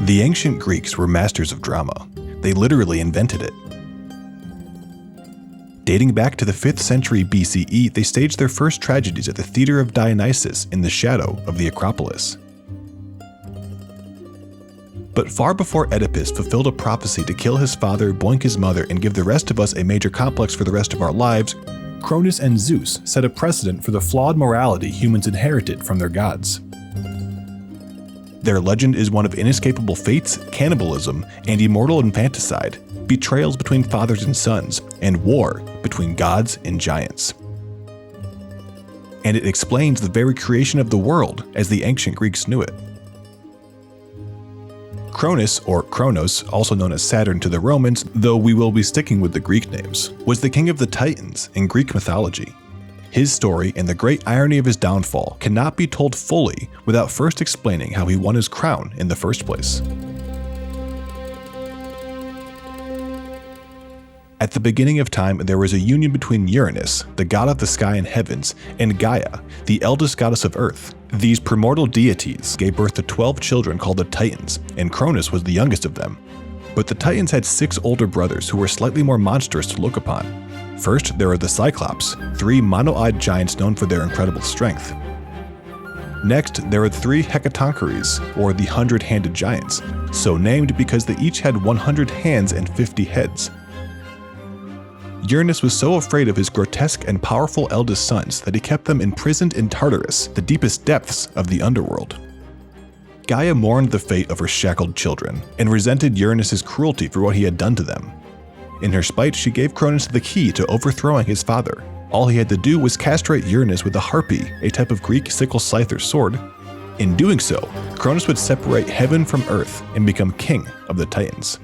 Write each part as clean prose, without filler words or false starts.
The ancient Greeks were masters of drama. They literally invented it. Dating back to the 5th century BCE, they staged their first tragedies at the Theater of Dionysus in the shadow of the Acropolis. But far before Oedipus fulfilled a prophecy to kill his father, boink his mother, and give the rest of us a major complex for the rest of our lives, Cronus and Zeus set a precedent for the flawed morality humans inherited from their gods. Their legend is one of inescapable fates, cannibalism, and immortal infanticide, betrayals between fathers and sons, and war between gods and giants. And it explains the very creation of the world as the ancient Greeks knew it. Cronos, or Kronos, also known as Saturn to the Romans, though we will be sticking with the Greek names, was the king of the Titans in Greek mythology. His story and the great irony of his downfall cannot be told fully without first explaining how he won his crown in the first place. At the beginning of time, there was a union between Uranus, the god of the sky and heavens, and Gaia, the eldest goddess of earth. These primordial deities gave birth to 12 children called the Titans, and Kronos was the youngest of them. But the Titans had 6 older brothers who were slightly more monstrous to look upon. First, there are the Cyclops, 3 mono-eyed giants known for their incredible strength. Next, there are 3 Hecatoncheires, or the 100-handed giants, so named because they each had 100 hands and 50 heads. Uranus was so afraid of his grotesque and powerful eldest sons that he kept them imprisoned in Tartarus, the deepest depths of the Underworld. Gaia mourned the fate of her shackled children, and resented Uranus's cruelty for what he had done to them. In her spite, she gave Kronos the key to overthrowing his father. All he had to do was castrate Uranus with a harpy, a type of Greek sickle scythe or sword. In doing so, Kronos would separate heaven from earth and become king of the Titans.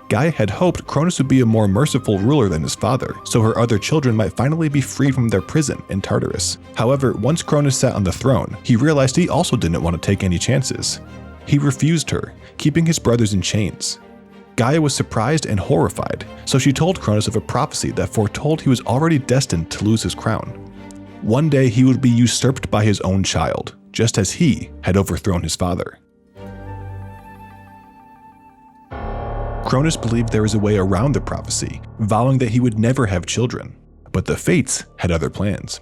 Gaia had hoped Kronos would be a more merciful ruler than his father, so her other children might finally be freed from their prison in Tartarus. However, once Kronos sat on the throne, he realized he also didn't want to take any chances. He refused her, keeping his brothers in chains. Gaia was surprised and horrified, so she told Kronos of a prophecy that foretold he was already destined to lose his crown. One day he would be usurped by his own child, just as he had overthrown his father. Kronos believed there was a way around the prophecy, vowing that he would never have children. But the Fates had other plans.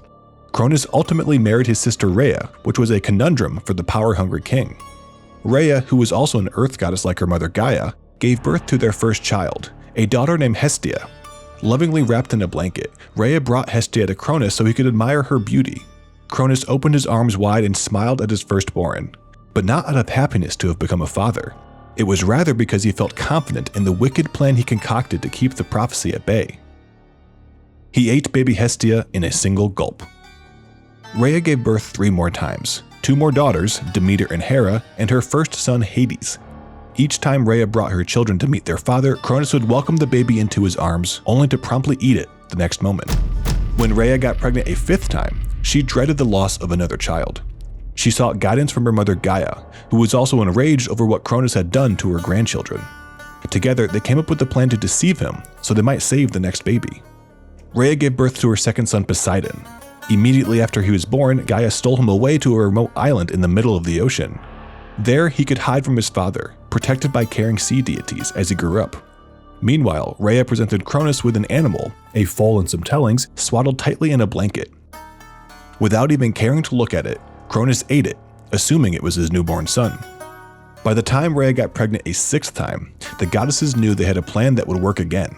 Kronos ultimately married his sister Rhea, which was a conundrum for the power-hungry king. Rhea, who was also an earth goddess like her mother Gaia, gave birth to their first child, a daughter named Hestia. Lovingly wrapped in a blanket, Rhea brought Hestia to Kronos so he could admire her beauty. Kronos opened his arms wide and smiled at his firstborn, but not out of happiness to have become a father. It was rather because he felt confident in the wicked plan he concocted to keep the prophecy at bay. He ate baby Hestia in a single gulp. Rhea gave birth 3 more times, 2 more daughters, Demeter and Hera, and her first son Hades. Each time Rhea brought her children to meet their father, Kronos would welcome the baby into his arms, only to promptly eat it the next moment. When Rhea got pregnant a 5th time, she dreaded the loss of another child. She sought guidance from her mother Gaia, who was also enraged over what Kronos had done to her grandchildren. Together, they came up with a plan to deceive him so they might save the next baby. Rhea gave birth to her second son Poseidon. Immediately after he was born, Gaia stole him away to a remote island in the middle of the ocean. There, he could hide from his father, protected by caring sea deities as he grew up. Meanwhile, Rhea presented Kronos with an animal, a foal and some tellings, swaddled tightly in a blanket. Without even caring to look at it, Kronos ate it, assuming it was his newborn son. By the time Rhea got pregnant a 6th time, the goddesses knew they had a plan that would work again.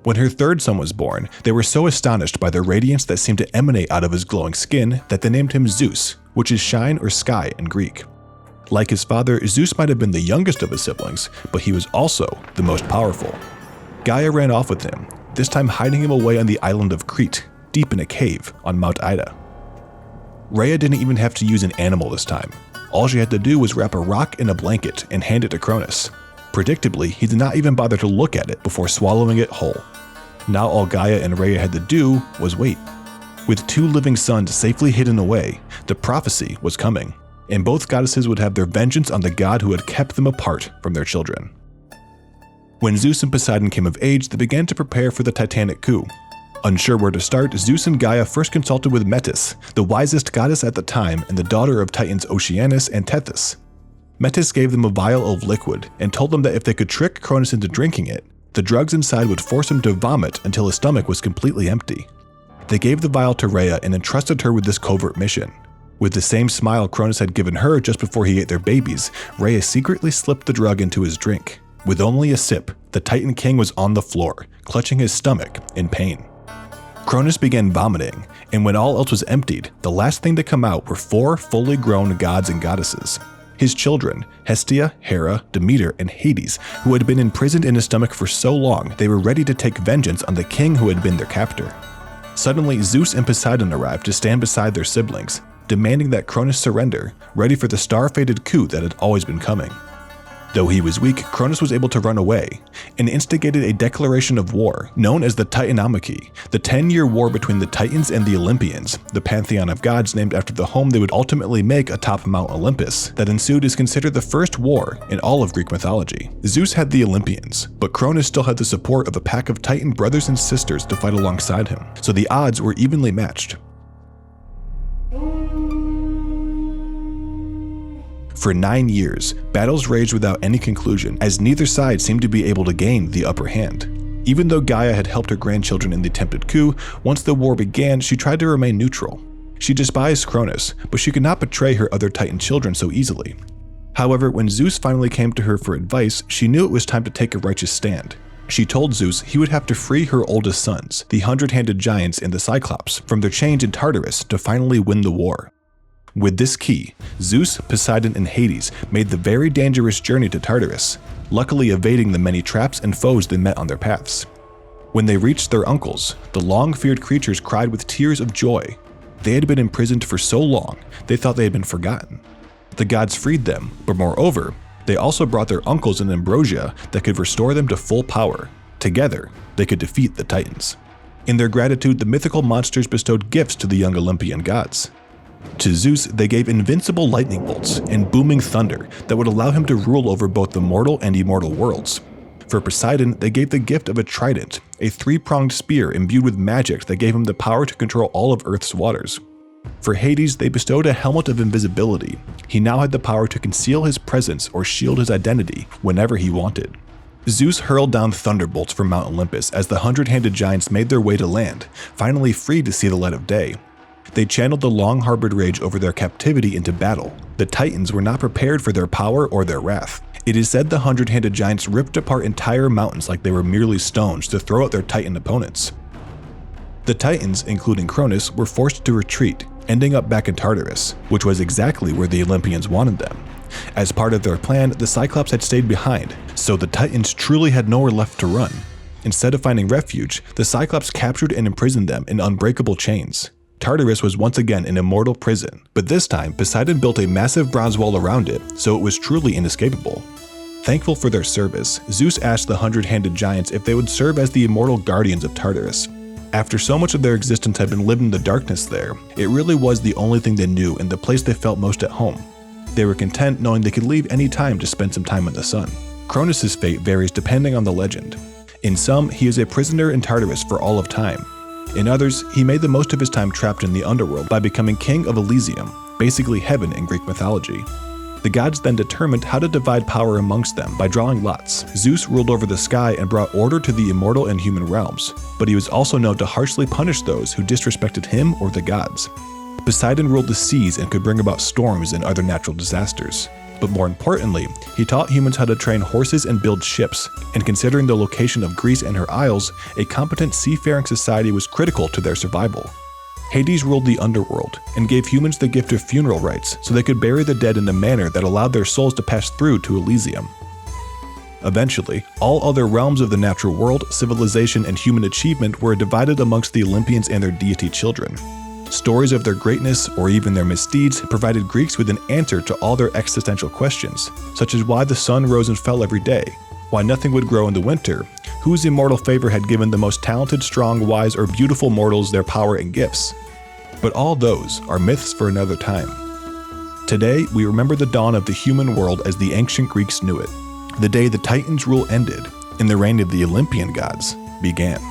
When her 3rd son was born, they were so astonished by the radiance that seemed to emanate out of his glowing skin that they named him Zeus, which is shine or sky in Greek. Like his father, Zeus might have been the youngest of his siblings, but he was also the most powerful. Gaia ran off with him, this time hiding him away on the island of Crete, deep in a cave on Mount Ida. Rhea didn't even have to use an animal this time. All she had to do was wrap a rock in a blanket and hand it to Kronos. Predictably, he did not even bother to look at it before swallowing it whole. Now all Gaia and Rhea had to do was wait. With 2 living sons safely hidden away, the prophecy was coming, and both goddesses would have their vengeance on the god who had kept them apart from their children. When Zeus and Poseidon came of age, they began to prepare for the Titanic coup. Unsure where to start, Zeus and Gaia first consulted with Metis, the wisest goddess at the time and the daughter of Titans Oceanus and Tethys. Metis gave them a vial of liquid and told them that if they could trick Kronos into drinking it, the drugs inside would force him to vomit until his stomach was completely empty. They gave the vial to Rhea and entrusted her with this covert mission. With the same smile Kronos had given her just before he ate their babies, Rhea secretly slipped the drug into his drink. With only a sip, the Titan King was on the floor, clutching his stomach in pain. Kronos began vomiting, and when all else was emptied, the last thing to come out were 4 fully grown gods and goddesses. His children, Hestia, Hera, Demeter, and Hades, who had been imprisoned in his stomach for so long they were ready to take vengeance on the king who had been their captor. Suddenly, Zeus and Poseidon arrived to stand beside their siblings, demanding that Kronos surrender, ready for the star-fated coup that had always been coming. Though he was weak, Kronos was able to run away and instigated a declaration of war known as the Titanomachy, the 10-year war between the Titans and the Olympians, the pantheon of gods named after the home they would ultimately make atop Mount Olympus. That ensued is considered the first war in all of Greek mythology. Zeus had the Olympians, but Kronos still had the support of a pack of Titan brothers and sisters to fight alongside him, so the odds were evenly matched. For 9 years, battles raged without any conclusion, as neither side seemed to be able to gain the upper hand. Even though Gaia had helped her grandchildren in the attempted coup, once the war began, she tried to remain neutral. She despised Kronos, but she could not betray her other Titan children so easily. However, when Zeus finally came to her for advice, she knew it was time to take a righteous stand. She told Zeus he would have to free her oldest sons, the 100-handed giants and the Cyclops, from their chains in Tartarus to finally win the war. With this key, Zeus, Poseidon, and Hades made the very dangerous journey to Tartarus, luckily evading the many traps and foes they met on their paths. When they reached their uncles, the long-feared creatures cried with tears of joy. They had been imprisoned for so long, they thought they had been forgotten. The gods freed them, but moreover, they also brought their uncles an ambrosia that could restore them to full power. Together, they could defeat the Titans. In their gratitude, the mythical monsters bestowed gifts to the young Olympian gods. To Zeus, they gave invincible lightning bolts and booming thunder that would allow him to rule over both the mortal and immortal worlds. For Poseidon, they gave the gift of a trident, a 3-pronged spear imbued with magic that gave him the power to control all of Earth's waters. For Hades, they bestowed a helmet of invisibility. He now had the power to conceal his presence or shield his identity whenever he wanted. Zeus hurled down thunderbolts from Mount Olympus as the 100-handed giants made their way to land, finally free to see the light of day. They channeled the long-harbored rage over their captivity into battle. The Titans were not prepared for their power or their wrath. It is said the 100-handed giants ripped apart entire mountains like they were merely stones to throw at their Titan opponents. The Titans, including Kronos, were forced to retreat, ending up back in Tartarus, which was exactly where the Olympians wanted them. As part of their plan, the Cyclops had stayed behind, so the Titans truly had nowhere left to run. Instead of finding refuge, the Cyclops captured and imprisoned them in unbreakable chains. Tartarus was once again an immortal prison, but this time Poseidon built a massive bronze wall around it, so it was truly inescapable. Thankful for their service, Zeus asked the 100-handed giants if they would serve as the immortal guardians of Tartarus. After so much of their existence had been lived in the darkness there, it really was the only thing they knew and the place they felt most at home. They were content knowing they could leave any time to spend some time in the sun. Kronos' fate varies depending on the legend. In some, he is a prisoner in Tartarus for all of time. In others, he made the most of his time trapped in the Underworld by becoming king of Elysium, basically heaven in Greek mythology. The gods then determined how to divide power amongst them by drawing lots. Zeus ruled over the sky and brought order to the immortal and human realms, but he was also known to harshly punish those who disrespected him or the gods. Poseidon ruled the seas and could bring about storms and other natural disasters. But more importantly, he taught humans how to train horses and build ships, and considering the location of Greece and her isles, a competent seafaring society was critical to their survival. Hades ruled the Underworld, and gave humans the gift of funeral rites so they could bury the dead in a manner that allowed their souls to pass through to Elysium. Eventually, all other realms of the natural world, civilization, and human achievement were divided amongst the Olympians and their deity children. Stories of their greatness or even their misdeeds provided Greeks with an answer to all their existential questions, such as why the sun rose and fell every day, why nothing would grow in the winter, whose immortal favor had given the most talented, strong, wise, or beautiful mortals their power and gifts. But all those are myths for another time. Today, we remember the dawn of the human world as the ancient Greeks knew it, the day the Titans' rule ended and the reign of the Olympian gods began.